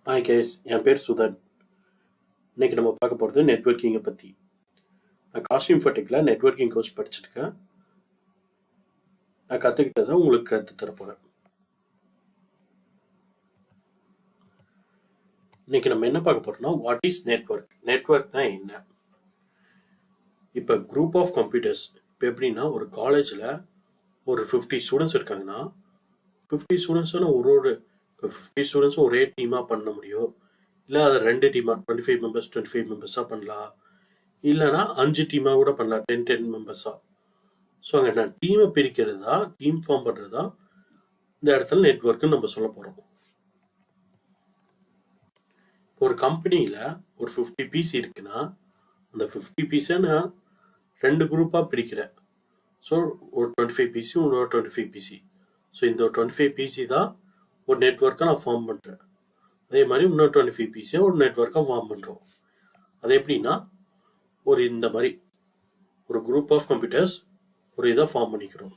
Hi guys, என் பேர் சுதன். இன்னைக்கு நம்ம பார்க்க போகிறது நெட்வொர்க்கிங்கை பற்றி. நான் காஸ்டியூம் ஃபட்டிக்கில் நெட்வொர்க்கிங் கோர்ஸ் படிச்சிருக்கேன். நான் கற்றுக்கிட்டதை உங்களுக்கு கற்றுத் தரப்போகிறேன். இன்னைக்கு நம்ம என்ன பார்க்க போகிறோம்னா, வாட் இஸ் நெட்வொர்க்? நெட்வொர்க்னா என்ன? இப்போ குரூப் ஆஃப் கம்ப்யூட்டர்ஸ், இப்போ எப்படின்னா ஒரு காலேஜில் ஒரு 50 ஸ்டூடெண்ட்ஸ் இருக்காங்கன்னா 50 ஸ்டூடெண்ட்ஸும் இப்போ 50 ஸ்டூடெண்ட்ஸும் ஒரே டீமாக பண்ண முடியும். இல்லை அதை 2 டீமாக 25 மெம்பர்ஸ் 25 மெம்பர்ஸாக பண்ணலாம். இல்லைனா 5 டீமாக கூட பண்ணலாம், 10 மெம்பர்ஸாக. ஸோ அங்கே நான் டீமை பிரிக்கிறதா, டீம் ஃபார்ம் பண்ணுறதா இந்த இடத்துல நெட்வொர்க்குன்னு நம்ம சொல்ல போகிறோம். ஒரு கம்பெனியில் ஒரு 50 பிசி இருக்குன்னா அந்த 50 பீஸை நான் 2 குரூப்பாக பிரிக்கிறேன். ஸோ ஒரு 25 பிசி, ஒரு 25 பிசி. ஸோ இந்த 25 பிசி தான் ஒரு நெட்வொர்க்கை நான் ஃபார்ம் பண்ணுறேன். அதே மாதிரி இன்னொரு 25 பிசியை ஒரு நெட்வொர்க்காக ஃபார்ம் பண்ணுறோம். அது எப்படின்னா இந்த மாதிரி ஒரு குரூப் ஆஃப் கம்ப்யூட்டர்ஸ் ஒரு இதை ஃபார்ம் பண்ணிக்கிறோம்.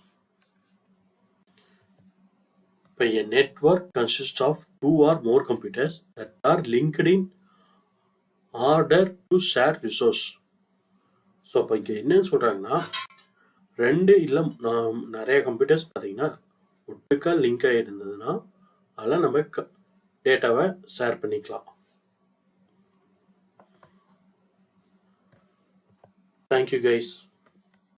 இப்போ a network consists of 2 or more computers that are linked in order to share resource. So இப்போ இங்கே என்னன்னு சொல்கிறாங்கன்னா, 2 இல்லை நிறைய கம்ப்யூட்டர்ஸ் பார்த்தீங்கன்னா ஒட்டுக்கா லிங்க் ஆகிருந்ததுன்னா அதெல்லாம் நம்ம டேட்டாவை ஷேர் பண்ணிக்கலாம். Thank you guys.